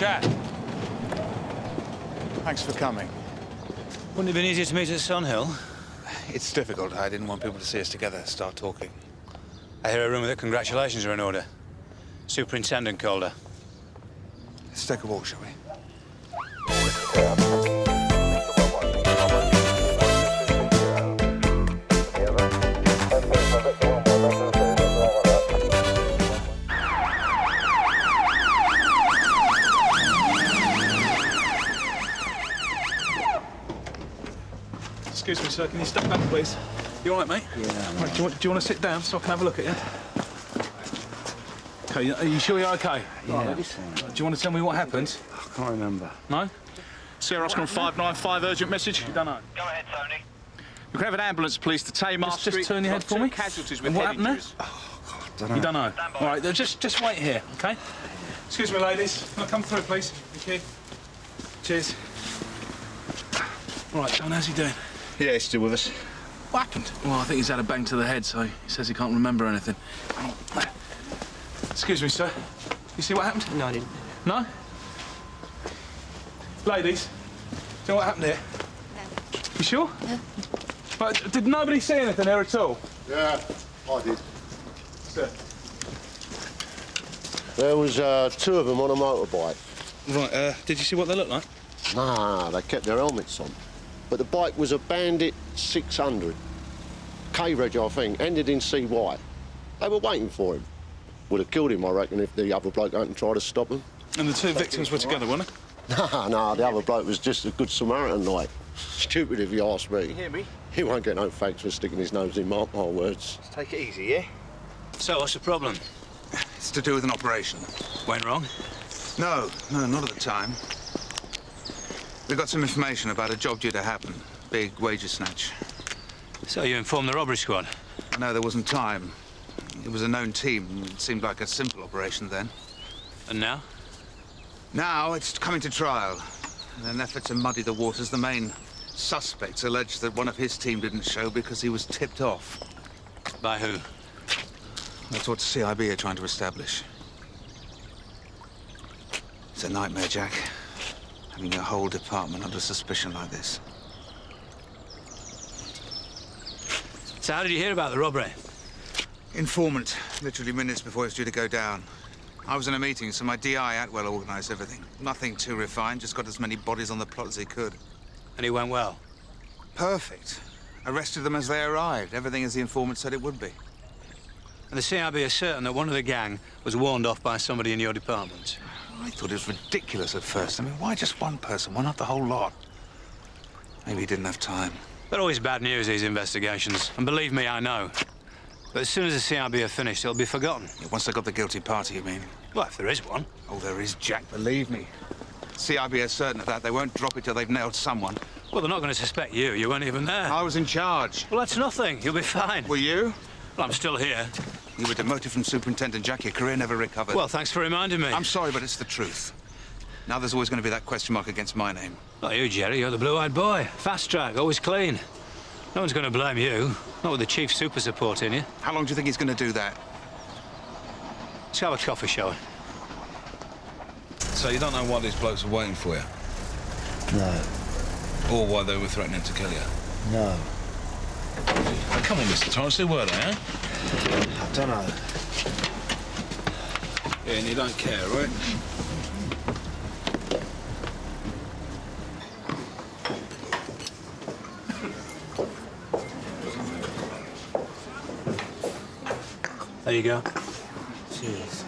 Jack. Thanks for coming. Wouldn't it have been easier to meet at Sunhill? It's difficult. I didn't want people to see us together, start talking. I hear a rumour that congratulations are in order. Superintendent called her. Let's take a walk, shall we? Excuse me, sir. Can you step back, please? You all right, mate? Yeah. Right, do you want to sit down so I can have a look at you? Okay, are you sure you're okay? Yeah. Do you want to tell me what happened? I can't remember. No? Sierra Oscar on 595, urgent message. You don't know? Go ahead, Tony. You can have an ambulance, please, to Tamar Street. Just turn your head for me. Casualties with And what head happened injuries. there? Oh, God, don't know. You don't know? All right, then just wait here, OK? Excuse me, ladies. Can I come through, please? Thank you. Cheers. All right, John, how's he doing? Yeah, he's still with us. What happened? Well, I think he's had a bang to the head, so he says he can't remember anything. Excuse me, sir. You see what happened? No, I didn't. No? Ladies, do you know what happened here? No. You sure? Yeah. But did nobody see anything here at all? Yeah, I did. Sir. There was two of them on a motorbike. Right, did you see what they looked like? Nah, they kept their helmets on. But the bike was a Bandit 600. K-Reg, I think, ended in CY. They were waiting for him. Would have killed him, I reckon, if the other bloke hadn't tried to stop him. And the two victims were together, weren't they? Nah, the other bloke was just a good Samaritan, like. Stupid if you ask me. You hear me? He won't get no thanks for sticking his nose in, mark my words. Let's take it easy, yeah? So, what's the problem? It's to do with an operation. Went wrong? No, not at the time. We got some information about a job due to happen. Big wages snatch. So you informed the robbery squad? No, there wasn't time. It was a known team. It seemed like a simple operation then. And now? Now it's coming to trial. In an effort to muddy the waters, the main suspects allege that one of his team didn't show because he was tipped off. By who? That's what CIB are trying to establish. It's a nightmare, Jack. Having your whole department under suspicion like this. So how did you hear about the robbery? Informant, literally minutes before it was due to go down. I was in a meeting, so my DI Atwell organised everything. Nothing too refined, just got as many bodies on the plot as he could. And it went well? Perfect. Arrested them as they arrived. Everything as the informant said it would be. And the CIB are certain that one of the gang was warned off by somebody in your department? I thought it was ridiculous at first. I mean, why just one person? Why not the whole lot? Maybe he didn't have time. They're always bad news, these investigations. And believe me, I know. But as soon as the CIB are finished, it'll be forgotten. Yeah, once they got the guilty party, you mean? Well, if there is one. Oh, there is, Jack, believe me. CIB are certain of that. They won't drop it till they've nailed someone. Well, they're not going to suspect you. You weren't even there. I was in charge. Well, that's nothing. You'll be fine. Were you? Well, I'm still here. You were demoted from superintendent, Jack. Your career never recovered. Well, thanks for reminding me. I'm sorry, but it's the truth. Now there's always going to be that question mark against my name. Not you, Jerry. You're the blue-eyed boy. Fast track, always clean. No one's going to blame you. Not with the chief super supporting you. How long do you think he's going to do that? Let's have a coffee, shall we? So you don't know why these blokes were waiting for you? No. Or why they were threatening to kill you? No. Come on, Mr. Torrance, who were they, eh? I don't know. Yeah, and you don't care, right? There you go. Cheers.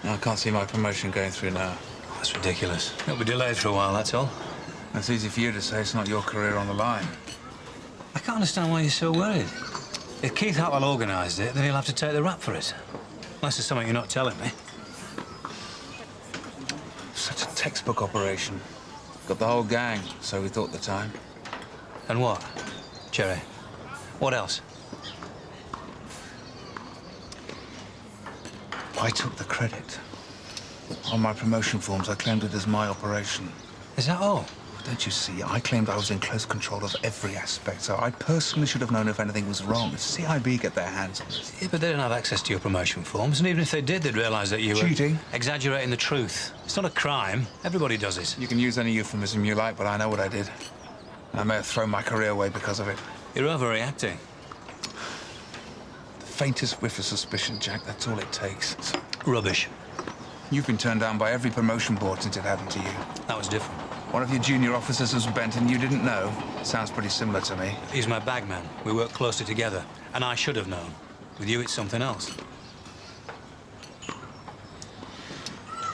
I can't see my promotion going through now. That's ridiculous. It'll be delayed for a while, that's all. It's easy for you to say it's not your career on the line. I can't understand why you're so worried. If Keith Hatwell organised it, then he'll have to take the rap for it. Unless there's something you're not telling me. Such a textbook operation. Got the whole gang, so we thought at the time. And what, Jerry? What else? I took the credit. On my promotion forms, I claimed it as my operation. Is that all? Don't you see? I claimed I was in close control of every aspect, so I personally should have known if anything was wrong. CIB get their hands on this. Yeah, but they don't have access to your promotion forms, and even if they did, they'd realise that you were... Cheating? Exaggerating the truth. It's not a crime. Everybody does it. You can use any euphemism you like, but I know what I did. I may have thrown my career away because of it. You're overreacting. The faintest whiff of suspicion, Jack, that's all it takes. Rubbish. You've been turned down by every promotion board since it happened to you. That was different. One of your junior officers was bent and you didn't know. Sounds pretty similar to me. He's my bagman. We work closely together, and I should have known. With you, it's something else.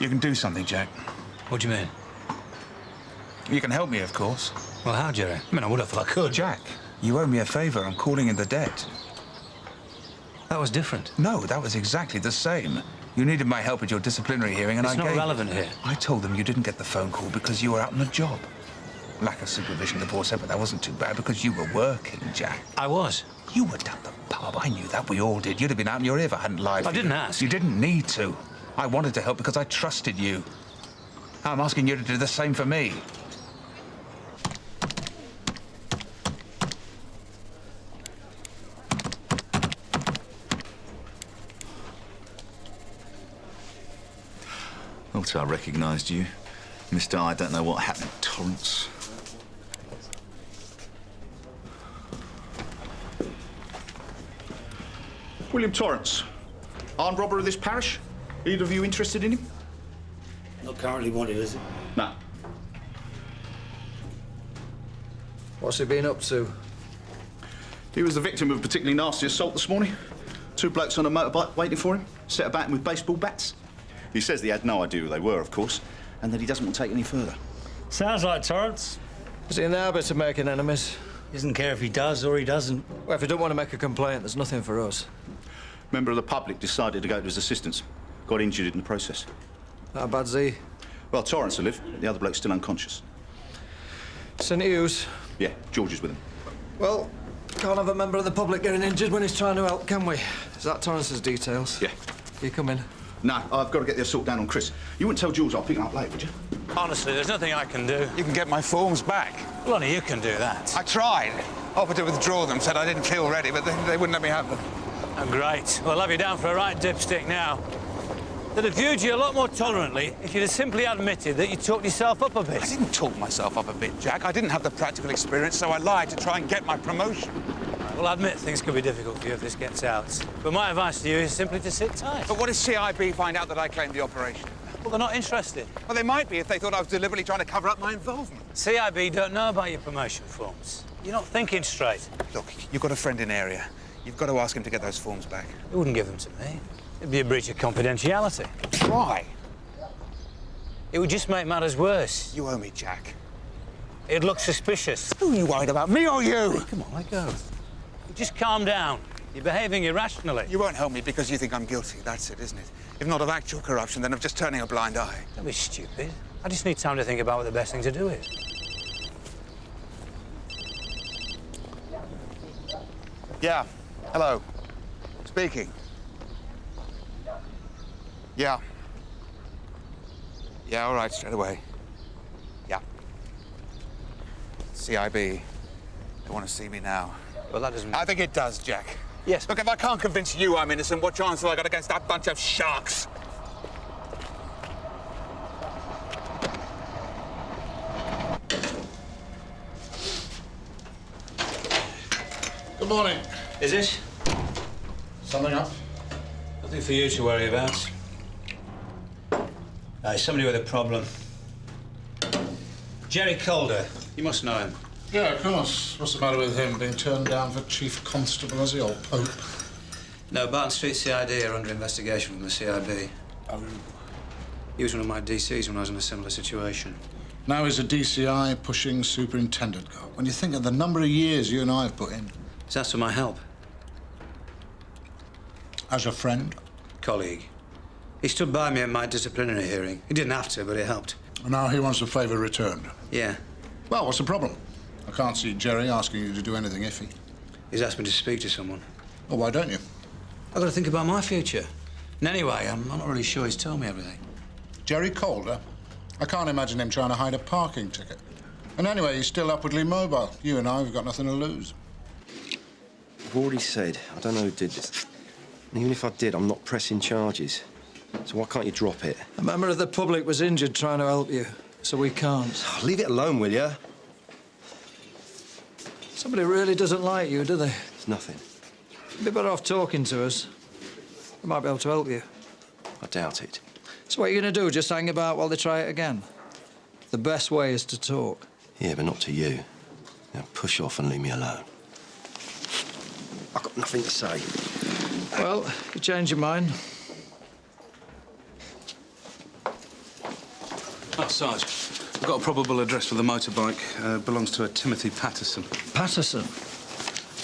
You can do something, Jack. What do you mean? You can help me, of course. Well, how, Jerry? I mean, I would have if I could. Jack, you owe me a favor. I'm calling in the debt. That was different. No, that was exactly the same. You needed my help at your disciplinary hearing, and It's I not gave... relevant here. I told them you didn't get the phone call because you were out on a job. Lack of supervision, the boss said, but that wasn't too bad because you were working, Jack. I was. You were down the pub. I knew that. We all did. You'd have been out in your ear if I hadn't lied. I didn't ask. You didn't need to. I wanted to help because I trusted you. I'm asking you to do the same for me. Boulter, I recognised you. Mr. I don't know what happened at Torrance. William Torrance, armed robber of this parish. Either of you interested in him? Not currently wanted, is it? No. What's he been up to? He was the victim of a particularly nasty assault this morning. Two blokes on a motorbike waiting for him, set about him with baseball bats. He says that he had no idea who they were, of course, and that he doesn't want to take any further. Sounds like Torrance. Is he in the habit of making enemies? He doesn't care if he does or he doesn't. Well, if he don't want to make a complaint, there's nothing for us. Member of the public decided to go to his assistance. Got injured in the process. How bad's he? Well, Torrance will live. The other bloke's still unconscious. St. Hughes. Yeah, George is with him. Well, can't have a member of the public getting injured when he's trying to help, can we? Is that Torrance's details? Yeah. You come in. No, I've got to get the assault down on Chris. You wouldn't tell Jules I'll pick him up later, would you? Honestly, there's nothing I can do. You can get my forms back. Well, only you can do that. I tried. Offered to withdraw them, said I didn't feel ready, but they wouldn't let me have them. Oh, great. Well, I'll have you down for a right dipstick now. They'd have viewed you a lot more tolerantly if you'd have simply admitted that you talked yourself up a bit. I didn't talk myself up a bit, Jack. I didn't have the practical experience, so I lied to try and get my promotion. Well, I admit things could be difficult for you if this gets out. But my advice to you is simply to sit tight. But what if CIB find out that I claimed the operation? Well, they're not interested. Well, they might be if they thought I was deliberately trying to cover up my involvement. CIB don't know about your promotion forms. You're not thinking straight. Look, you've got a friend in area. You've got to ask him to get those forms back. They wouldn't give them to me. It'd be a breach of confidentiality. Try. It would just make matters worse. You owe me, Jack. It'd look suspicious. Who are you worried about, me or you? Hey, come on, let go. Just calm down. You're behaving irrationally. You won't help me because you think I'm guilty. That's it, isn't it? If not of actual corruption, then of just turning a blind eye. Don't be stupid. I just need time to think about what the best thing to do is. Yeah. Hello. Speaking. Yeah. Yeah, all right, straight away. Yeah. CIB. They want to see me now. Well, that doesn't... I think it does, Jack. Yes. Look, if I can't convince you I'm innocent, what chance have I got against that bunch of sharks? Good morning. Is it? Something up? Nothing for you to worry about. Somebody with a problem. Jerry Calder. You must know him. Yeah, of course. What's the matter with him? Being turned down for chief constable as the old pope? No, Barton Street CID are under investigation from the CIB. Oh. He was one of my DCs when I was in a similar situation. Now he's a DCI pushing superintendent guard. When you think of the number of years you and I have put in. He's asked for my help. As a friend? Colleague. He stood by me at my disciplinary hearing. He didn't have to, but it helped. And now he wants the favour returned. Yeah. Well, what's the problem? I can't see Jerry asking you to do anything iffy. He's asked me to speak to someone. Well, why don't you? I've got to think about my future. And anyway, I'm not really sure he's told me everything. Jerry Calder? I can't imagine him trying to hide a parking ticket. And anyway, he's still upwardly mobile. You and I have got nothing to lose. I've already said I don't know who did this. And even if I did, I'm not pressing charges. So why can't you drop it? A member of the public was injured trying to help you, so we can't. Oh, leave it alone, will you? Somebody really doesn't like you, do they? It's nothing. You'd be better off talking to us. We might be able to help you. I doubt it. So what are you going to do, just hang about while they try it again? The best way is to talk. Yeah, but not to you. Now push off and leave me alone. I've got nothing to say. Well, if you change your mind. Oh, Sarge, I've got a probable address for the motorbike. Belongs to a Timothy Patterson. Patterson?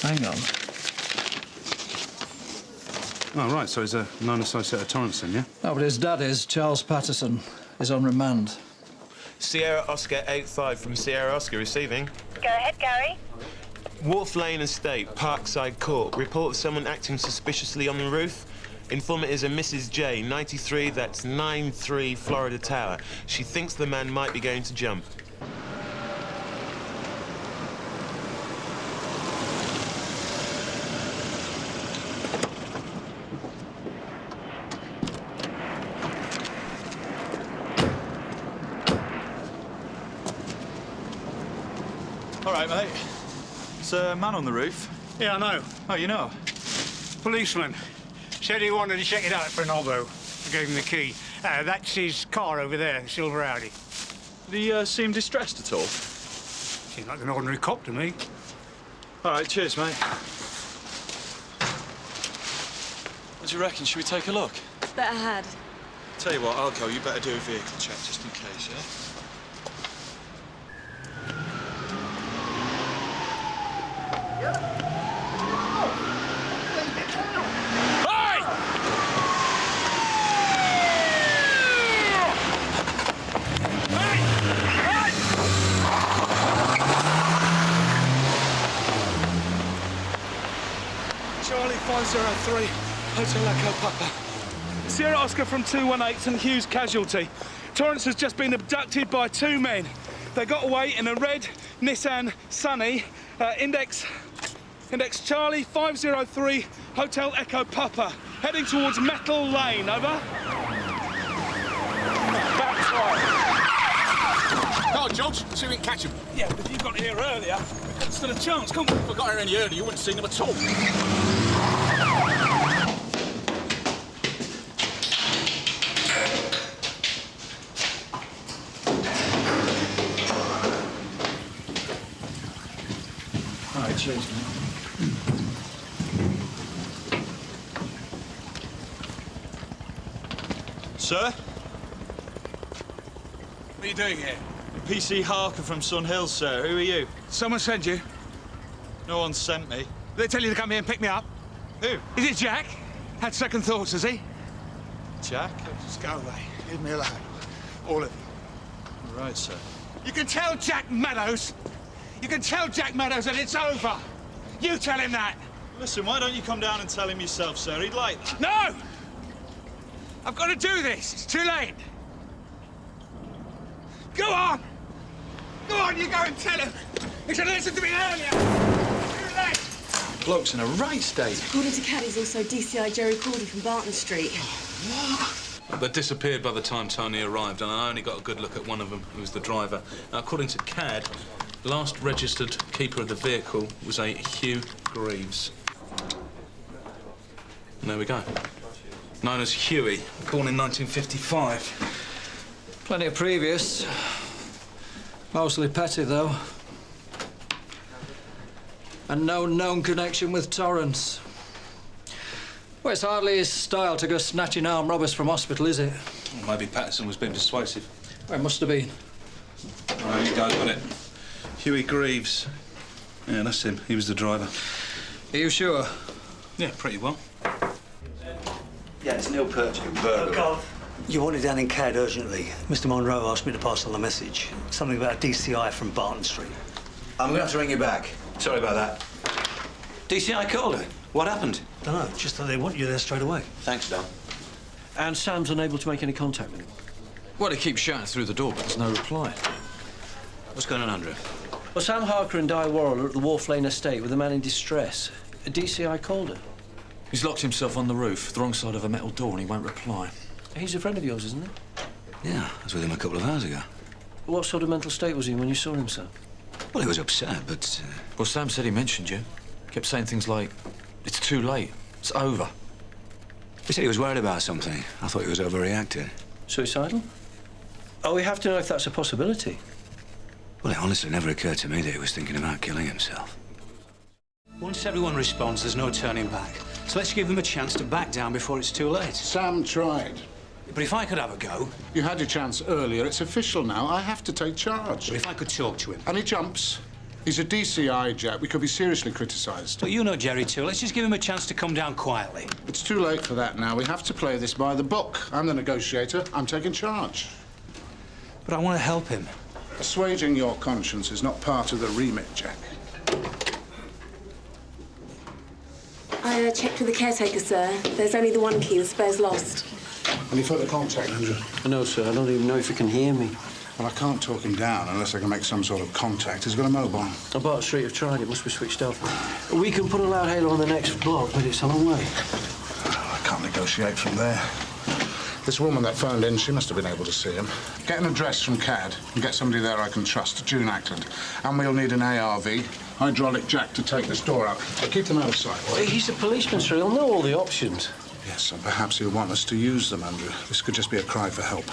Hang on. Oh, right, so he's a known associate of Donaldson, yeah? No, but his dad is, Charles Patterson, is on remand. Sierra Oscar 85 from Sierra Oscar receiving. Go ahead, Gary. Wharf Lane Estate, Parkside Court. Report of someone acting suspiciously on the roof. Informant is a Mrs. J, 93, that's 93 Florida Tower. She thinks the man might be going to jump. All right, mate. It's a man on the roof. Yeah, I know. Oh, you know? Policeman. Said he wanted to check it out for an obbo. I gave him the key. That's his car over there, the silver Audi. Did he seem distressed at all? Seemed like an ordinary cop to me. All right, cheers, mate. What do you reckon? Should we take a look? Better had. Tell you what, I'll go. You better do a vehicle check just in case, yeah? Charlie 503, Hotel Echo Papa. Sierra Oscar from 218, St Hughes casualty. Torrance has just been abducted by two men. They got away in a red Nissan Sunny, index Charlie 503, Hotel Echo Papa, heading towards Metal Lane, over. Back right. Go on, George. See if we can catch him. Yeah, but if you got here earlier, we've got still a chance, can't we? If I got here any earlier, you wouldn't have seen him at all. All right, cheers, mate. Sir? What are you doing here? PC Harker from Sun Hill, sir. Who are you? Someone sent you? No one sent me. They tell you to come here and pick me up? Who? Is it Jack? Had second thoughts, has he? Jack? Just go away. Leave me alone. All of you. Right, sir. You can tell Jack Meadows. You can tell Jack Meadows that it's over. You tell him that. Listen, why don't you come down and tell him yourself, sir? He'd like that. No! I've got to do this. It's too late. Go on! Go on, you go and tell him. He should have listened to me earlier. Too late. Bloke's in a right state. According to Cad, he's also DCI Jerry Cordy from Barton Street. They disappeared by the time Tony arrived, and I only got a good look at one of them, who was the driver. Now, according to Cad, last registered keeper of the vehicle was a Hugh Greaves. And there we go. Known as Huey, born in 1955. Plenty of previous. Mostly petty, though. And no known connection with Torrance. Well, it's hardly his style to go snatching armed robbers from hospital, is it? Well, maybe Patterson was being persuasive. Well, it must have been. Oh, you guys got it. Huey Greaves. Yeah, that's him. He was the driver. Are you sure? Yeah, pretty well. Yeah, it's Neil Perch in Burger. You wanted down in CAD urgently. Mr. Monroe asked me to pass on a message. Something about DCI from Barton Street. I'm going to have to ring you back. Sorry about that. DCI called her. What happened? Don't know, just that they want you there straight away. Thanks, Don. And Sam's unable to make any contact with him. Well, he keeps shouting through the door, but there's no reply. What's going on, Andrew? Well, Sam Harker and Di Worrell are at the Wharf Lane estate with a man in distress. A DCI called her. He's locked himself on the roof, the wrong side of a metal door, and he won't reply. He's a friend of yours, isn't he? Yeah, I was with him a couple of hours ago. What sort of mental state was he in when you saw him, sir? Well, he was upset, but... Well, Sam said he mentioned you. Kept saying things like, it's too late, it's over. He said he was worried about something. I thought he was overreacting. Suicidal? Oh, we have to know if that's a possibility. Well, it honestly never occurred to me that he was thinking about killing himself. Once everyone responds, there's no turning back. So let's give them a chance to back down before it's too late. Sam tried. But if I could have a go... You had your chance earlier. It's official now. I have to take charge. But if I could talk to him... And he jumps. He's a DCI, Jack. We could be seriously criticised. But you know Jerry too. Let's just give him a chance to come down quietly. It's too late for that now. We have to play this by the book. I'm the negotiator. I'm taking charge. But I want to help him. Assuaging your conscience is not part of the remit, Jack. I checked with the caretaker, sir. There's only the one key. The spare's lost. Any further contact, Andrew? No, sir. I don't even know if he can hear me. Well, I can't talk him down unless I can make some sort of contact. He's got a mobile. On Barton Street, have tried. It must be switched off. We can put a loud halo on the next block, but it's a long way. I can't negotiate from there. This woman that phoned in, she must have been able to see him. Get an address from CAD and get somebody there I can trust. June Ackland. And we'll need an ARV, hydraulic jack to take this door out. So keep them out of sight. Well, he's a policeman, sir. He'll know all the options. Yes, and perhaps he'll want us to use them, Andrew. This could just be a cry for help.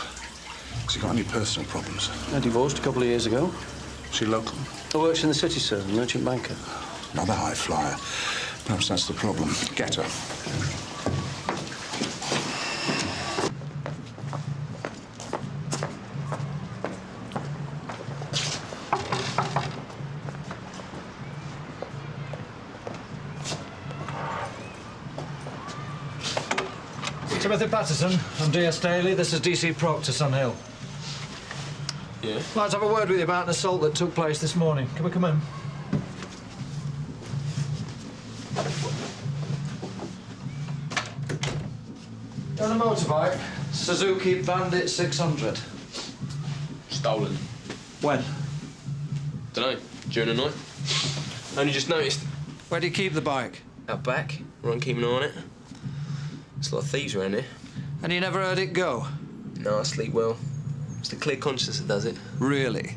Has he got any personal problems? I divorced a couple of years ago. She local? I works in the city, sir, a merchant banker. Another high flyer. Perhaps that's the problem. Get her. Timothy Patterson, I'm D.S. Daly. This is D.C. Proctor, Sun Hill. Yeah? I'd like to have a word with you about an assault that took place this morning. Can we come in? On a motorbike, Suzuki Bandit 600. Stolen. When? Dunno. During the night. Only just noticed. Where do you keep the bike? Out back. Right, keep an eye on it. There's a lot of thieves around here. And you never heard it go? No, I sleep well. It's the clear conscience that does it. Really?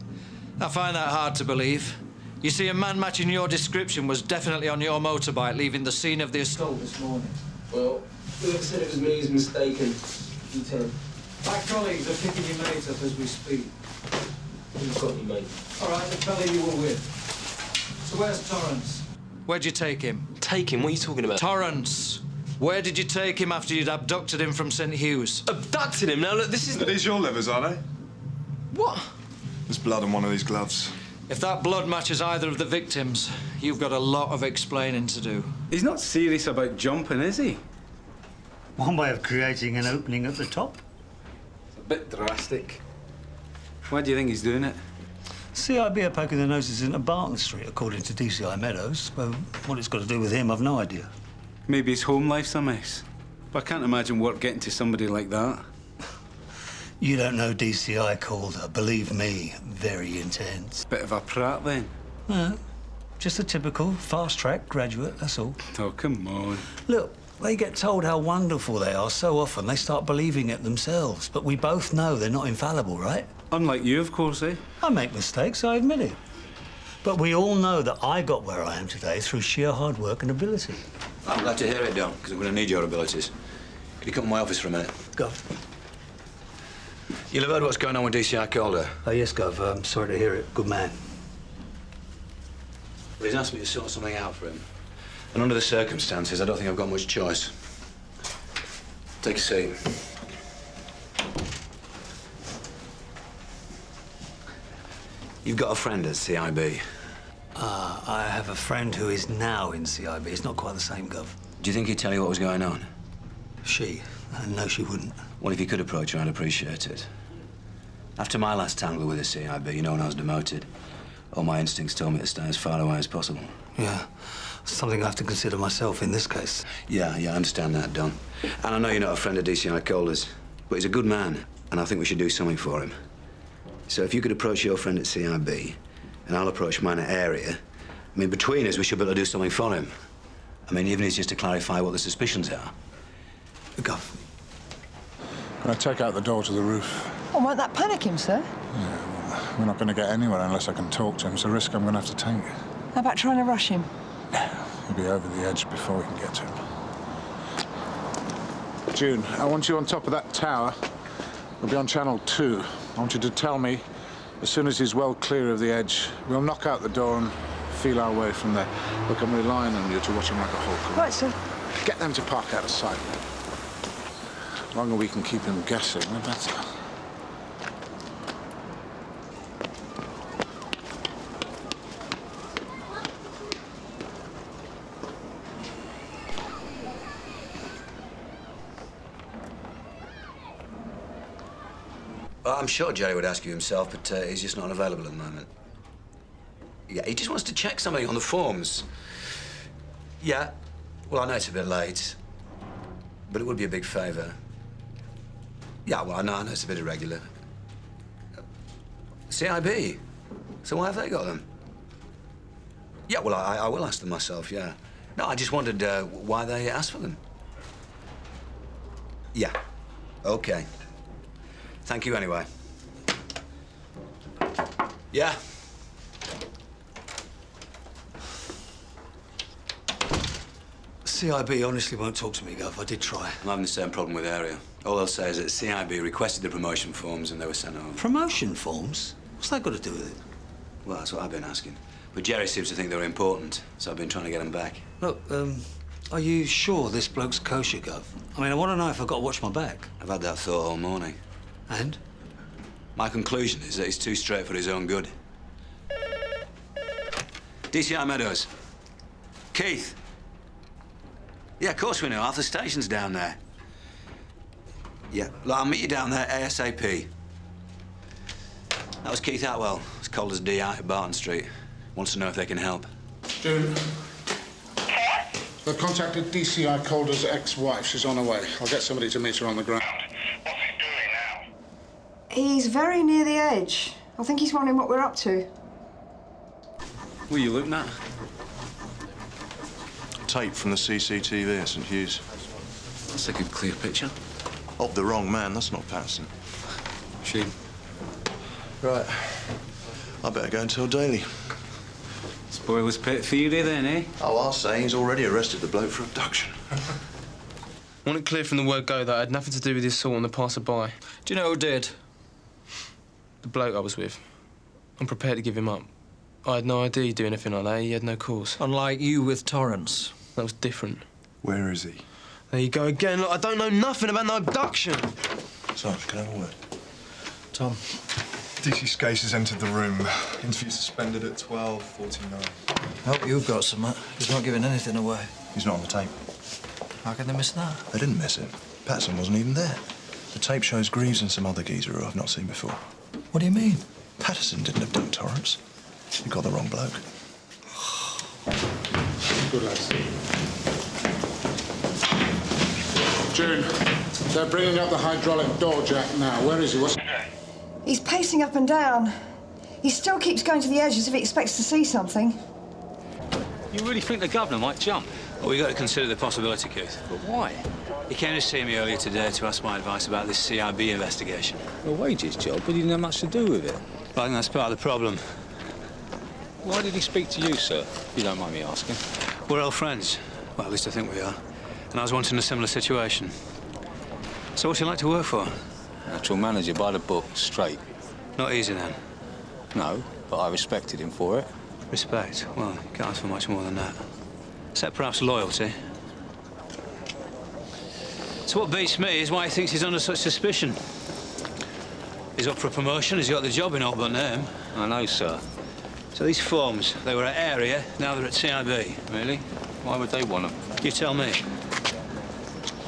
I find that hard to believe. You see, a man matching your description was definitely on your motorbike leaving the scene of the assault this morning. Well, whoever said it was me is mistaken. You tell him. My colleagues are picking your mate up as we speak. Who's got you, mate? All right, the fella you were with. So where's Torrance? Where'd you take him? Take him? What are you talking about? Torrance. Where did you take him after you'd abducted him from St. Hugh's? Abducted him? Now, look, this is... Are these your livers, are they? What? There's blood on one of these gloves. If that blood matches either of the victims, you've got a lot of explaining to do. He's not serious about jumping, is he? One way of creating an opening at the top. It's a bit drastic. Why do you think he's doing it? CIB are poking their noses into Barton Street, according to DCI Meadows. Well, what it's got to do with him, I've no idea. Maybe his home life's a mess. But I can't imagine work getting to somebody like that. You don't know DCI Calder. Believe me, very intense. Bit of a prat, then. No, just a typical fast-track graduate, that's all. Oh, come on. Look, they get told how wonderful they are so often they start believing it themselves. But we both know they're not infallible, right? Unlike you, of course, eh? I make mistakes, I admit it. But we all know that I got where I am today through sheer hard work and ability. I'm glad to hear it, Don, because I'm going to need your abilities. Could you come to my office for a minute? Go. You'll have heard what's going on with DCI Calder. Oh, yes, Gov. I'm sorry to hear it. Good man. Well, he's asked me to sort something out for him. And under the circumstances, I don't think I've got much choice. Take a seat. You've got a friend at CIB. I have a friend who is now in CIB. It's not quite the same, Gov. Do you think he'd tell you what was going on? She? No, she wouldn't. Well, if you could approach her, I'd appreciate it. After my last tangle with the CIB, you know, when I was demoted, all my instincts told me to stay as far away as possible. Yeah. Something I have to consider myself in this case. Yeah, I understand that, Don. And I know you're not a friend of DCI Calder's, but he's a good man, and I think we should do something for him. So if you could approach your friend at CIB, and I'll approach mine at area, I mean, between us, we should be able to do something for him. I mean, even if it's just to clarify what the suspicions are. Go. Can I take out the door to the roof? Oh, won't that panic him, sir? Yeah, well, we're not going to get anywhere unless I can talk to him. It's a risk I'm going to have to take. How about trying to rush him? He'll be over the edge before we can get to him. June, I want you on top of that tower. We'll be on channel 2. I want you to tell me as soon as he's well clear of the edge. We'll knock out the door and feel our way from there. Look, I'm relying on you to watch him like a hawk. Right, sir. Get them to park out of sight. The longer we can keep him guessing, the better. Well, I'm sure Jerry would ask you himself, but he's just not available at the moment. Yeah, he just wants to check something on the forms. Yeah. Well, I know it's a bit late, but it would be a big favour. Yeah, well, I know it's a bit irregular. CIB. So why have they got them? Yeah, well, I will ask them myself, yeah. No, I just wondered why they asked for them. Yeah. OK. Thank you anyway. Yeah. CIB honestly won't talk to me, Gov. I did try. I'm having the same problem with area. All they'll say is that CIB requested the promotion forms and they were sent home. Promotion forms? What's that got to do with it? Well, that's what I've been asking. But Jerry seems to think they were important, so I've been trying to get them back. Look, are you sure this bloke's kosher, Gov? I mean, I want to know if I've got to watch my back. I've had that thought all morning. And? My conclusion is that he's too straight for his own good. DCI Meadows. Keith. Yeah, of course we know. Half the station's down there. Yeah, well, I'll meet you down there ASAP. That was Keith Atwell. It's cold as DI at Barton Street. Wants to know if they can help. June. They've contacted DCI Calder's ex-wife. She's on her way. I'll get somebody to meet her on the ground. He's very near the edge. I think he's wondering what we're up to. What are you looking at? Tape from the CCTV at St Hughes. That's a good clear picture. Of the wrong man, that's not Patterson. Sheen. Right. I better go and tell Daly. Spoiler's pit for you then, eh? Oh, I'll say he's already arrested the bloke for abduction. I want it clear from the word go that I had nothing to do with the assault on the passer-by. Do you know who did? The bloke I was with. I'm prepared to give him up. I had no idea he'd do anything like that. He had no cause. Unlike you with Torrance. That was different. Where is he? There you go again. Look, I don't know nothing about no abduction. Sarge, can I have a word? Tom. DC Scase has entered the room. Interview suspended at 12:49. Hope you've got some. He's not giving anything away. He's not on the tape. How can they miss that? They didn't miss it. Patterson wasn't even there. The tape shows Greaves and some other geezer who I've not seen before. What do you mean? Patterson didn't abduct Torrance. You got the wrong bloke. Good lads. June, they're bringing up the hydraulic door jack now. Where is he? What's... He's pacing up and down. He still keeps going to the edge as if he expects to see something. You really think the governor might jump? Well, we've got to consider the possibility, Keith. But why? He came to see me earlier today to ask my advice about this CIB investigation. A wages job, but he didn't have much to do with it. But I think that's part of the problem. Why did he speak to you, sir, if you don't mind me asking? We're old friends. Well, at least I think we are. And I was once in a similar situation. So what's he like to work for? Actual manager by the book, straight. Not easy, then? No, but I respected him for it. Respect? Well, you can't ask for much more than that. Except perhaps loyalty. So what beats me is why he thinks he's under such suspicion. He's up for a promotion, he's got the job in all but name. I know, sir. So these forms, they were at area, now they're at CIB. Really? Why would they want them? You tell me.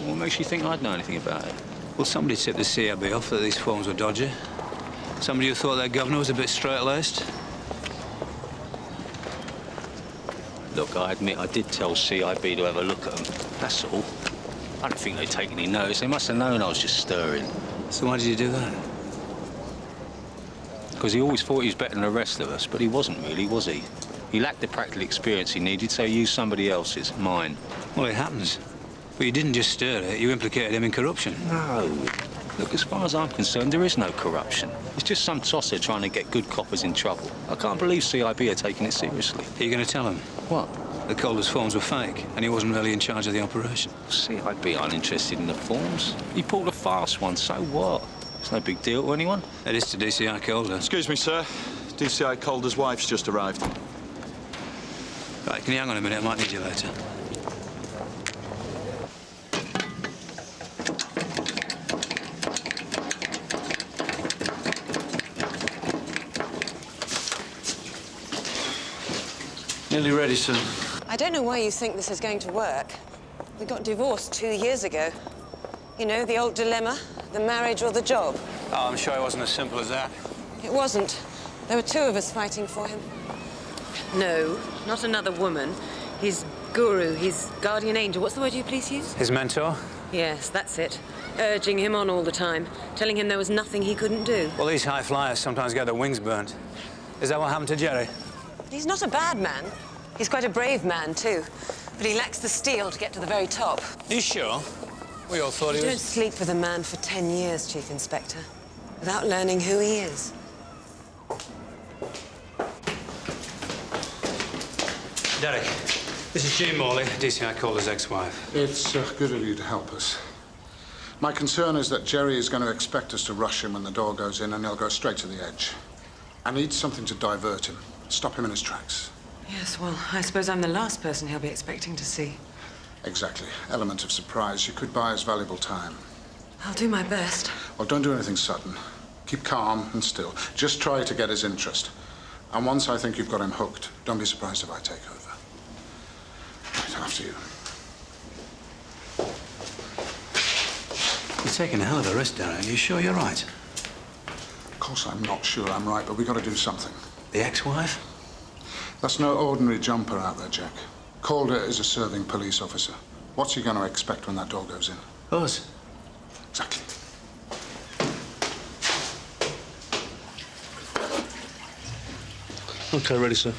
What makes you think I'd know anything about it? Well, somebody tipped the CIB off that these forms were dodgy. Somebody who thought their governor was a bit straight-laced. Look, I admit I did tell CIB to have a look at them. That's all. I don't think they'd take any notice. They must have known I was just stirring. So why did you do that? because he always thought he was better than the rest of us, but he wasn't really, was he? He lacked the practical experience he needed, so he used somebody else's, mine. Well, it happens. But you didn't just stir it, you implicated him in corruption. No. Look, as far as I'm concerned, there is no corruption. It's just some tosser trying to get good coppers in trouble. I can't believe CIB are taking it seriously. Are you going to tell him? What? The Calder's forms were fake, and he wasn't really in charge of the operation. CIB aren't interested in the forms. He pulled a fast one, so what? It's no big deal to anyone. It is to DCI Calder. Excuse me, sir. DCI Calder's wife's just arrived. Right, can you hang on a minute? I might need you later. Nearly ready, sir. I don't know why you think this is going to work. We got divorced 2 years ago. You know, the old dilemma, the marriage or the job. Oh, I'm sure it wasn't as simple as that. It wasn't. There were two of us fighting for him. No, not another woman. His guru, his guardian angel. What's the word you please use? His mentor? Yes, that's it. Urging him on all the time, telling him there was nothing he couldn't do. Well, these high flyers sometimes get their wings burnt. Is that what happened to Jerry? He's not a bad man. He's quite a brave man, too. But he lacks the steel to get to the very top. You sure? We all thought he was... You don't sleep with a man for 10 years, Chief Inspector, without learning who he is. Derek, this is Jean Morley, DCI Calder's ex-wife. It's good of you to help us. My concern is that Jerry is going to expect us to rush him when the door goes in, and he'll go straight to the edge. I need something to divert him, stop him in his tracks. Yes, well, I suppose I'm the last person he'll be expecting to see. Exactly. Element of surprise. You could buy us valuable time. I'll do my best. Well, don't do anything sudden. Keep calm and still. Just try to get his interest. And once I think you've got him hooked, don't be surprised if I take over. Right, after you. You're taking a hell of a risk, Derek. Are you sure you're right? Of course I'm not sure I'm right, but we've got to do something. The ex-wife? That's no ordinary jumper out there, Jack. Calder is a serving police officer. What's he going to expect when that door goes in? Us. Exactly. OK, ready, sir.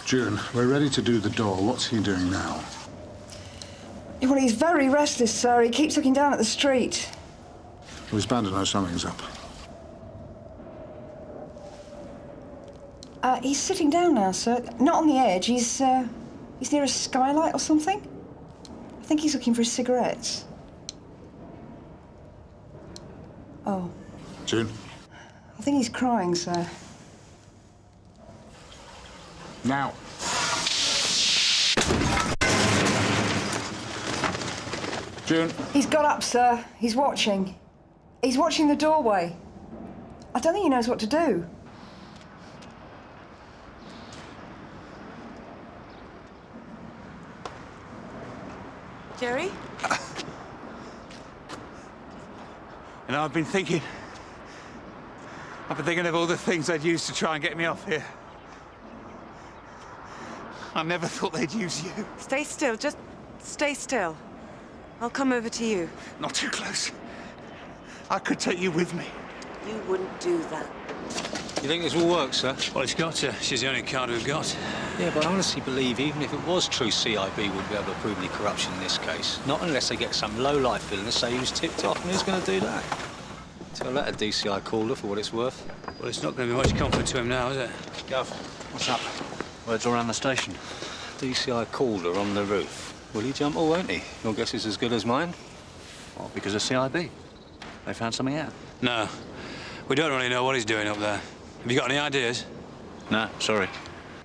June, we're ready to do the door. What's he doing now? Well, he's very restless, sir. He keeps looking down at the street. Well, he's bound to know something's up. He's sitting down now, sir. Not on the edge. He's near a skylight or something. I think he's looking for his cigarettes. Oh. June? I think he's crying, sir. Now. June? He's got up, sir. He's watching. He's watching the doorway. I don't think he knows what to do. Jerry? You know, I've been thinking of all the things they'd use to try and get me off here. I never thought they'd use you. Stay still, just stay still. I'll come over to you. Not too close. I could take you with me. You wouldn't do that. You think this will work, sir? Well, it's got to. She's the only card we've got. Yeah, but I honestly believe even if it was true, CIB wouldn't be able to prove any corruption in this case. Not unless they get some low-life villain to say he was tipped off, and who's going to do that? Tell that to DCI Calder for what it's worth. Well, it's not going to be much comfort to him now, is it? Gov, what's up? Words all around the station. DCI Calder on the roof. Will he jump or won't he? Your guess is as good as mine. Well, because of CIB. They found something out. No. We don't really know what he's doing up there. Have you got any ideas? No, sorry.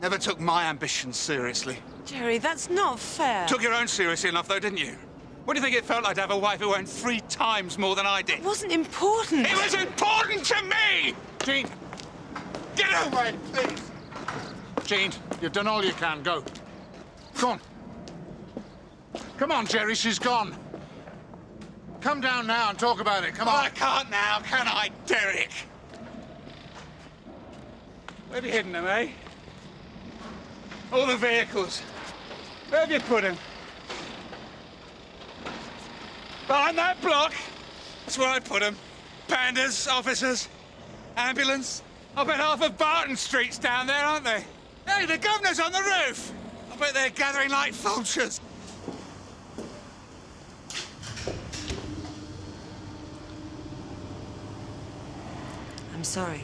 Never took my ambitions seriously. Jerry, that's not fair. Took your own seriously enough, though, didn't you? What do you think it felt like to have a wife who earned 3 times more than I did? It wasn't important. It was important to me! Jean, get away, please. Jean, you've done all you can. Go. Go on. Come on, Jerry, she's gone. Come down now and talk about it. Come on. I can't now, can I, Derek? Where have you hidden them, eh? All the vehicles. Where have you put them? Behind that block. That's where I put them. Pandas, officers. Ambulance? I bet half of Barton Street's down there, aren't they? Hey, the governor's on the roof! I bet they're gathering like vultures. I'm sorry.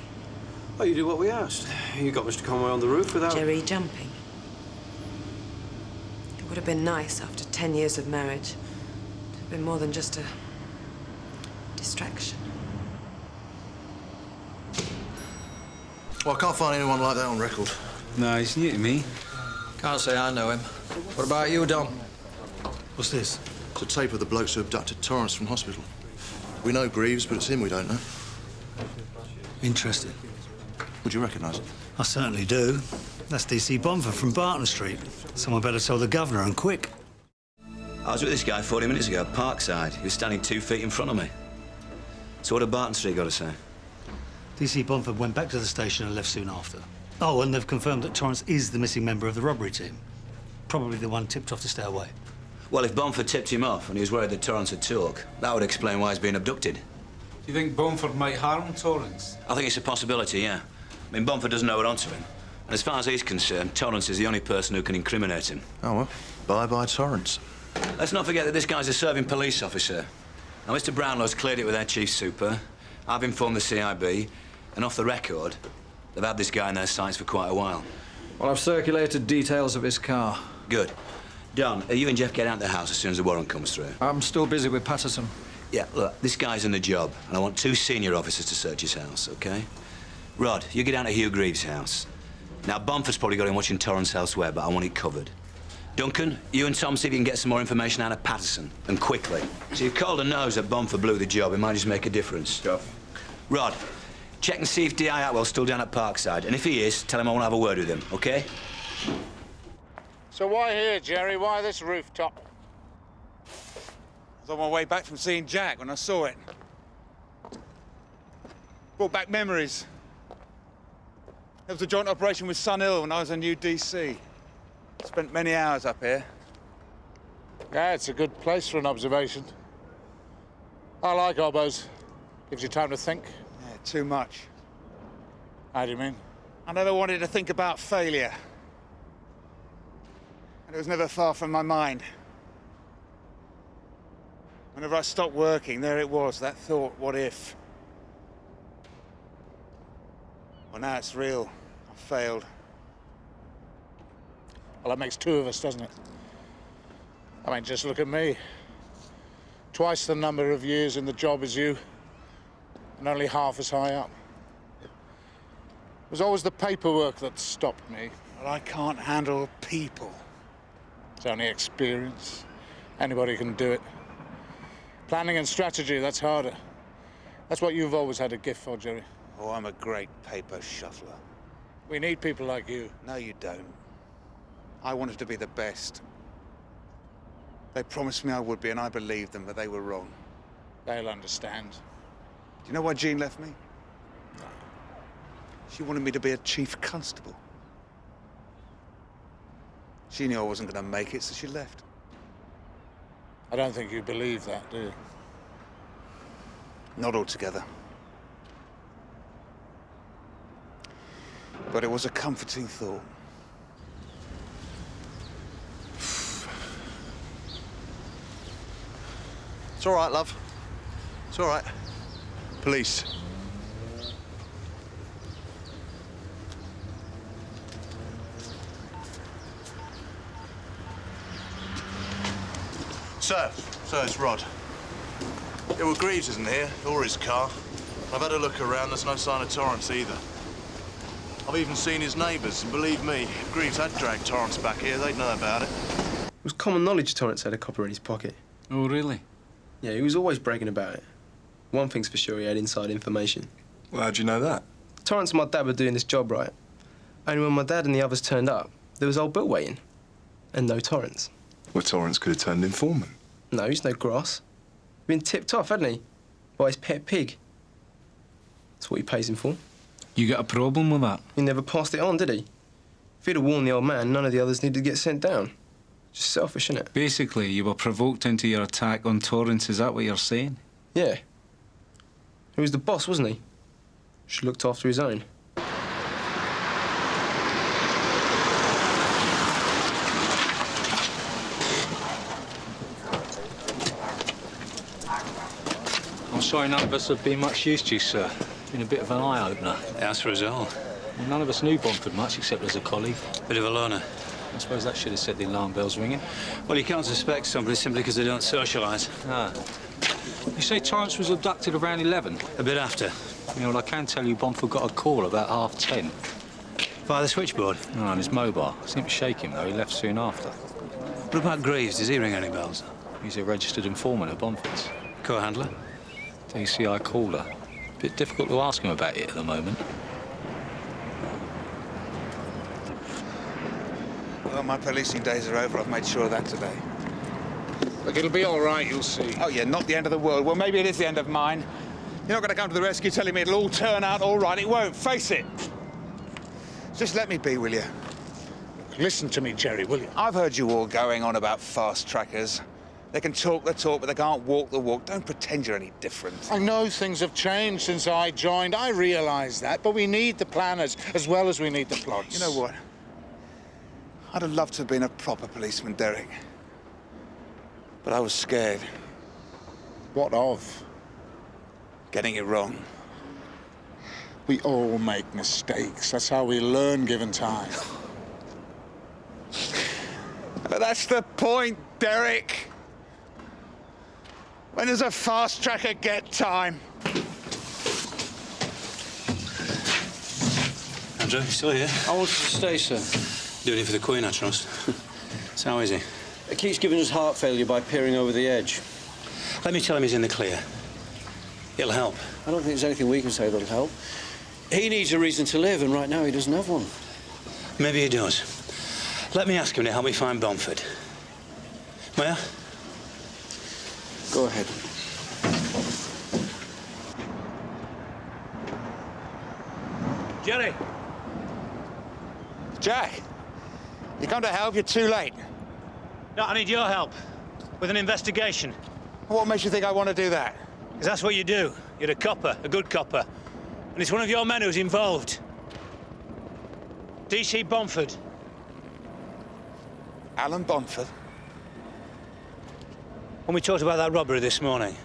Oh, you did what we asked. You got Mr. Conway on the roof without... Jerry jumping. It would have been nice after 10 years of marriage to have been more than just a distraction. Well, I can't find anyone like that on record. No, he's new to me. Can't say I know him. What about you, Dom? What's this? It's a tape of the blokes who abducted Torrance from hospital. We know Greaves, but it's him we don't know. Interesting. Would you recognise it? I certainly do. That's DC Bomford from Barton Street. Someone better tell the governor, and quick. I was with this guy 40 minutes ago, Parkside. He was standing 2 feet in front of me. So what had Barton Street got to say? DC Bomford went back to the station and left soon after. Oh, and they've confirmed that Torrance is the missing member of the robbery team. Probably the one tipped off to stay away. Well, if Bomford tipped him off and he was worried that Torrance would talk, that would explain why he's been abducted. Do you think Bomford might harm Torrance? I think it's a possibility, yeah. I mean, Bomford doesn't know we're onto him. And as far as he's concerned, Torrance is the only person who can incriminate him. Oh, well, bye-bye Torrance. Let's not forget that this guy's a serving police officer. Now, Mr. Brownlow's cleared it with their chief super. I've informed the CIB, and off the record, they've had this guy in their sights for quite a while. Well, I've circulated details of his car. Good. Don, you and Jeff get out of the house as soon as the warrant comes through. I'm still busy with Patterson. Yeah, look, this guy's in the job, and I want 2 senior officers to search his house, OK? Rod, you get down to Hugh Greaves' house. Now, Bomford's probably got him watching Torrance elsewhere, but I want it covered. Duncan, you and Tom see if you can get some more information out of Patterson, and quickly. So if Calder knows that Bomford blew the job, it might just make a difference. Rod, check and see if D.I. Atwell's still down at Parkside, and if he is, tell him I want to have a word with him, OK? So why here, Jerry? Why this rooftop? I was on my way back from seeing Jack when I saw it. Brought back memories. There was a joint operation with Sun Hill when I was a new DC. Spent many hours up here. Yeah, it's a good place for an observation. I like obos. Gives you time to think. Yeah, too much. How do you mean? I never wanted to think about failure. And it was never far from my mind. Whenever I stopped working, there it was, that thought, what if? Well, now it's real. I failed. Well, that makes 2 of us, doesn't it? I mean, just look at me. Twice the number of years in the job as you, and only half as high up. It was always the paperwork that stopped me. But I can't handle people. It's only experience. Anybody can do it. Planning and strategy, that's harder. That's what you've always had a gift for, Jerry. Oh, I'm a great paper shuffler. We need people like you. No, you don't. I wanted to be the best. They promised me I would be, and I believed them, but they were wrong. They'll understand. Do you know why Jean left me? No. She wanted me to be a chief constable. She knew I wasn't going to make it, so she left. I don't think you believe that, do you? Not altogether. But it was a comforting thought. It's all right, love. It's all right. Police. Sir, it's Rod. Yeah, well, Greaves isn't here, or his car. I've had a look around, there's no sign of Torrance either. I've even seen his neighbours, and believe me, if Greaves had dragged Torrance back here, they'd know about it. It was common knowledge Torrance had a copper in his pocket. Oh, really? Yeah, he was always bragging about it. One thing's for sure, he had inside information. Well, how'd you know that? Torrance and my dad were doing this job right. Only when my dad and the others turned up, there was old Bill waiting. And no Torrance. Well, Torrance could have turned informant. No, he's no grass. Been tipped off, hadn't he? By his pet pig. That's what he pays him for. You got a problem with that? He never passed it on, did he? If he'd have warned the old man, none of the others needed to get sent down. Just selfish, innit? Basically, you were provoked into your attack on Torrance, is that what you're saying? Yeah. He was the boss, wasn't he? Should looked after his own. I'm sorry none of us have been much use to you, sir. Been a bit of an eye-opener. That's for us all. Well, none of us knew Bomford much, except as a colleague. Bit of a loner. I suppose that should have set the alarm bells ringing. Well, you can't suspect somebody simply because they don't socialise. Ah. You say Torrance was abducted around 11? A bit after. You know, well, I can tell you Bomford got a call about 10:30. Via the switchboard? Oh, on his mobile. Seemed to shake him, though. He left soon after. What about Greaves? Does he ring any bells? He's a registered informant at Bomford's. Co-handler? DCI caller. Bit difficult to ask him about it at the moment. Well, my policing days are over. I've made sure of that today. Look, it'll be all right, you'll see. Oh, yeah, not the end of the world. Well, maybe it is the end of mine. You're not going to come to the rescue telling me it'll all turn out all right. It won't. Face it. Just let me be, will you? Listen to me, Jerry, will you? I've heard you all going on about fast trackers. They can talk the talk, but they can't walk the walk. Don't pretend you're any different. I know things have changed since I joined. I realise that, but we need the planners as well as we need the plods. You know what? I'd have loved to have been a proper policeman, Derek. But I was scared. What of? Getting it wrong. We all make mistakes. That's how we learn, given time. But that's the point, Derek. When does a fast tracker get time? Andrew, you still here? I want to stay, sir. Doing it for the Queen, I trust. So how is he? He keeps giving us heart failure by peering over the edge. Let me tell him he's in the clear. It'll help. I don't think there's anything we can say that'll help. He needs a reason to live, and right now he doesn't have one. Maybe he does. Let me ask him to help me find Bomford. May I? Go ahead. Jerry! Jack! You come to help, you're too late. No, I need your help with an investigation. What makes you think I want to do that? Because that's what you do. You're a copper, a good copper. And it's one of your men who's involved. DC Bomford. Alan Bomford? When we talked about that robbery this morning,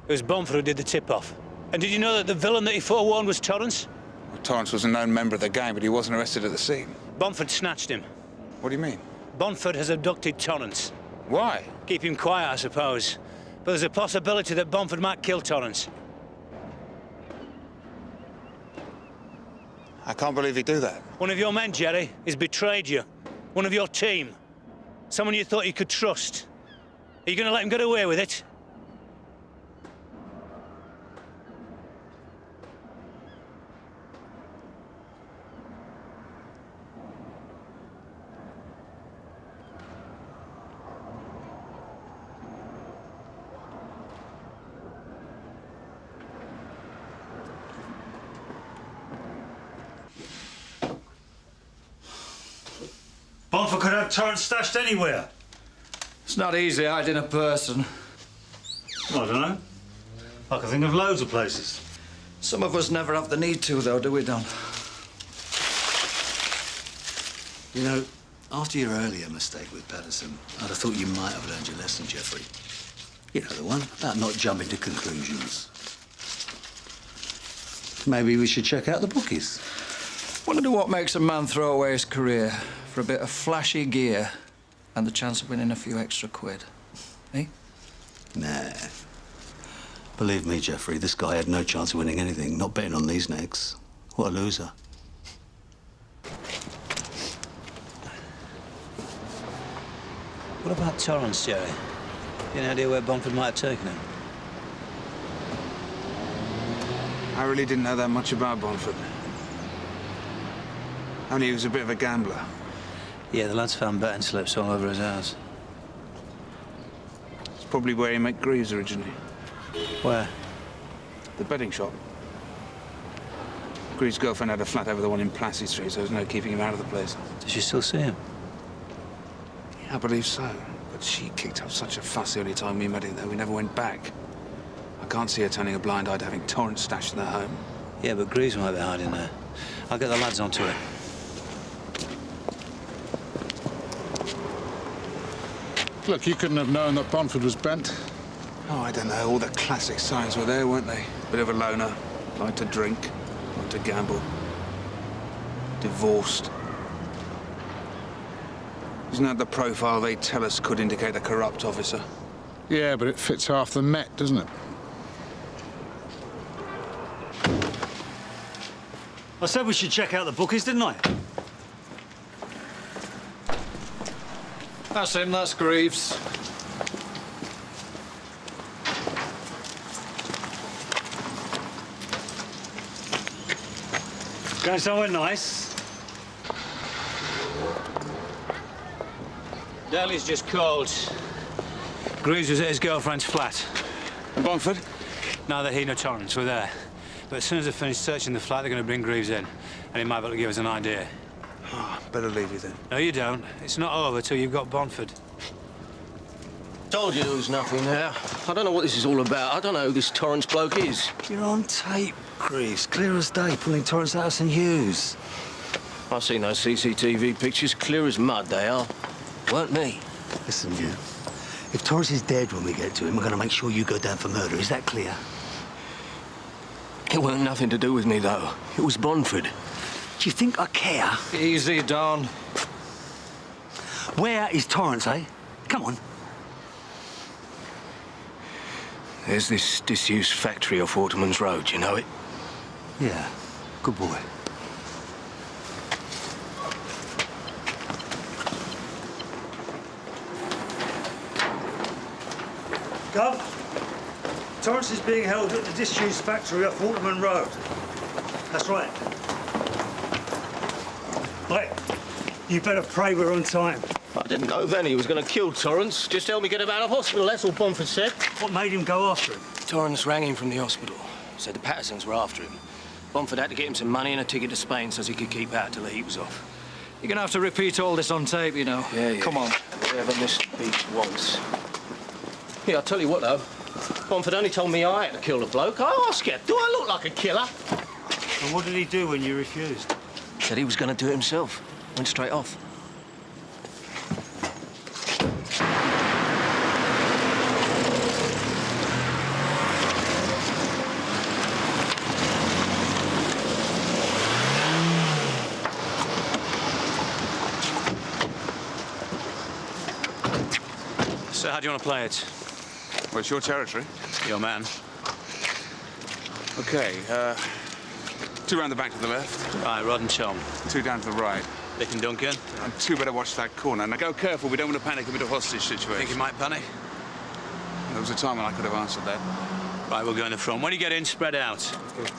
it was Bomford who did the tip-off. And did you know that the villain that he forewarned was Torrance? Well, Torrance was a known member of the gang, but he wasn't arrested at the scene. Bomford snatched him. What do you mean? Bomford has abducted Torrance. Why? Keep him quiet, I suppose. But there's a possibility that Bomford might kill Torrance. I can't believe he'd do that. One of your men, Jerry, has betrayed you. One of your team. Someone you thought you could trust. Are you going to let him get away with it? Bomford could have Torrance stashed anywhere. It's not easy hiding a person. I don't know. I can think of loads of places. Some of us never have the need to, though, do we, Don? You know, after your earlier mistake with Patterson, I'd have thought you might have learned your lesson, Geoffrey. You know the one, about not jumping to conclusions. Maybe we should check out the bookies. Wonder what makes a man throw away his career for a bit of flashy gear and the chance of winning a few extra quid. Eh? Nah. Believe me, Geoffrey, this guy had no chance of winning anything. Not betting on these necks. What a loser. What about Torrance, Jerry? Any idea where Bomford might have taken him? I really didn't know that much about Bomford. Only he was a bit of a gambler. Yeah, the lads found betting slips all over his house. It's probably where he met Greaves originally. Where? The betting shop. Greaves' girlfriend had a flat over the one in Plassey Street, so there was no keeping him out of the place. Does she still see him? Yeah, I believe so. But she kicked up such a fuss the only time we met him, though. We never went back. I can't see her turning a blind eye to having Torrance stashed in her home. Yeah, but Greaves might be hiding there. I'll get the lads onto it. Look, you couldn't have known that Bonford was bent. Oh, I don't know. All the classic signs were there, weren't they? Bit of a loner, liked to drink, liked to gamble. Divorced. Isn't that the profile they tell us could indicate a corrupt officer? Yeah, but it fits half the Met, doesn't it? I said we should check out the bookies, didn't I? That's him, that's Greaves. Going somewhere nice? Daly's just called. Greaves was at his girlfriend's flat. Bonford? Neither he nor Torrance were there. But as soon as they finish searching the flat, they're going to bring Greaves in. And he might be able to give us an idea. Oh, better leave you then. No, you don't. It's not over till you've got Bonford. Told you there was nothing there. I don't know what this is all about. I don't know who this Torrance bloke is. You're on tape, Greaves. Clear as day, pulling Torrance out of St. Hughes. I've seen those CCTV pictures, clear as mud they are. Weren't me. Listen, you. If Torrance is dead when we get to him, we're going to make sure you go down for murder. Is that clear? It weren't nothing to do with me, though. It was Bonford. Do you think I care? Easy, Don. Where is Torrance, eh? Come on. There's this disused factory off Waterman's Road, you know it? Yeah, good boy. Gov, Torrance is being held at the disused factory off Waterman Road. That's right. Right, you better pray we're on time. I didn't know then he was going to kill Torrance. Just help me get him out of hospital, that's all Bonford said. What made him go after him? Torrance rang him from the hospital. Said the Pattersons were after him. Bonford had to get him some money and a ticket to Spain so he could keep out till the heat was off. You're going to have to repeat all this on tape, you know. Yeah. Come on. Whatever Mr. Beech wants. Yeah, I'll tell you what, though. Bonford only told me I had to kill the bloke. I asked you, do I look like a killer? And what did he do when you refused? Said he was going to do it himself. Went straight off. So how do you want to play it? Well, it's your territory. Your man. OK, 2 round the back to the left. Right, Rod and Tom. 2 down to the right. Deakin, Duncan. And 2 better watch that corner. Now, go careful. We don't want to panic into a hostage situation. Think you might panic? There was a time when I could have answered that. Right, we'll go in the front. When you get in, spread out. Okay.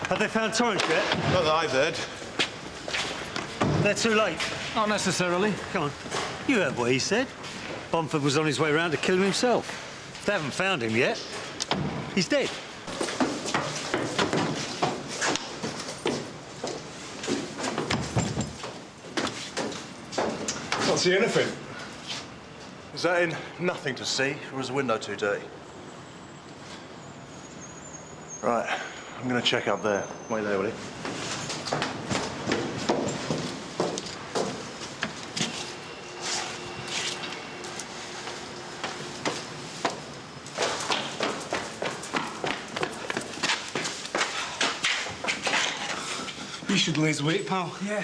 Have they found Torrance yet? Not that I've heard. They're too late. Not necessarily. Come on. You heard what he said. Bonford was on his way round to kill him himself. They haven't found him yet. He's dead. Can't see anything. Is that in nothing to see, or is the window too dirty? Right, I'm going to check up there. Wait there, will you? You should lose weight, pal. Yeah.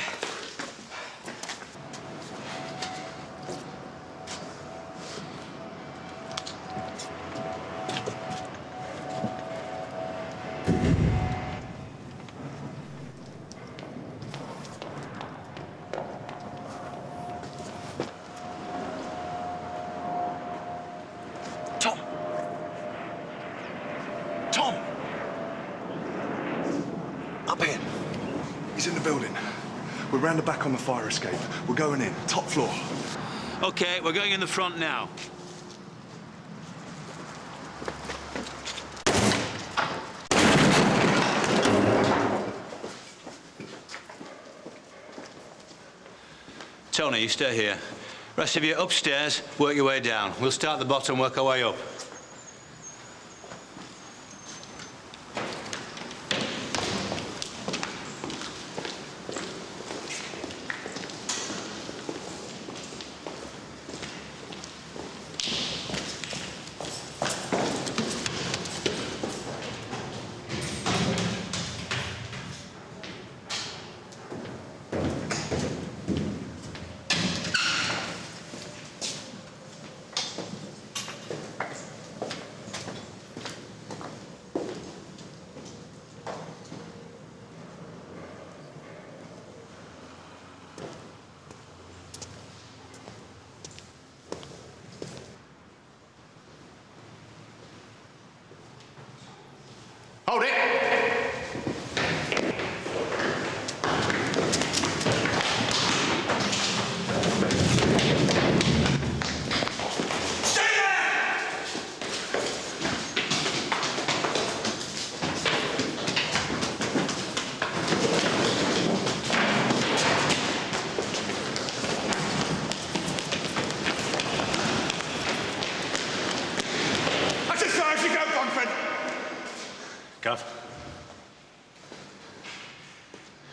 We're round the back on the fire escape. We're going in, top floor. OK, we're going in the front now. Tony, you stay here. Rest of you upstairs, work your way down. We'll start at the bottom, work our way up. Hold it!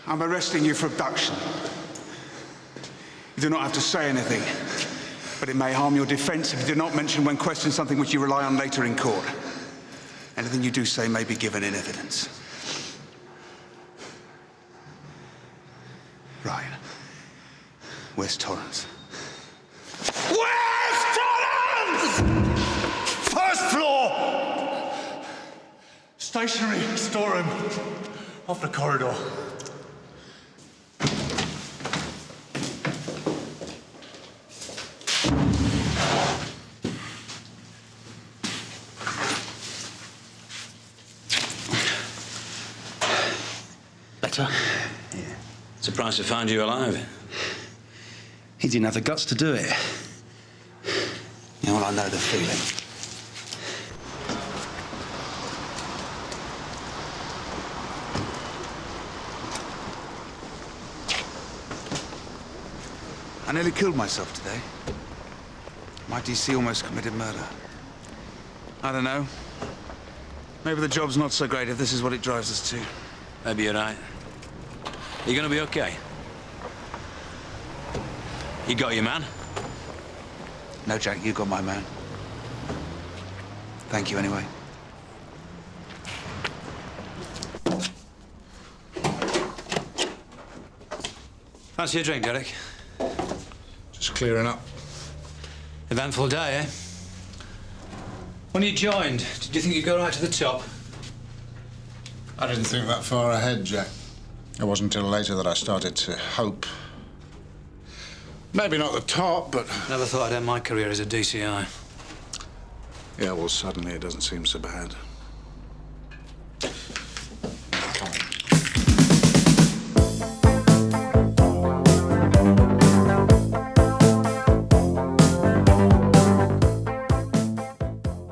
I'm arresting you for abduction. You do not have to say anything, but it may harm your defence if you do not mention when questioned something which you rely on later in court. Anything you do say may be given in evidence. Right. Where's Torrance? Where's Torrance? First floor! Stationery storeroom. Off the corridor. Better? Yeah. Surprised to find you alive. He didn't have the guts to do it. You know what, I know the feeling. I nearly killed myself today. My DC almost committed murder. I don't know. Maybe the job's not so great if this is what it drives us to. Maybe you're right. You gonna be okay? You got your man? No, Jack, you got my man. Thank you anyway. Fancy a drink, Derek? Just clearing up. Eventful day, eh? When you joined, did you think you'd go right to the top? I didn't think that far ahead, Jack. It wasn't until later that I started to hope. Maybe not the top, but... Never thought I'd end my career as a DCI. Yeah, well, suddenly it doesn't seem so bad.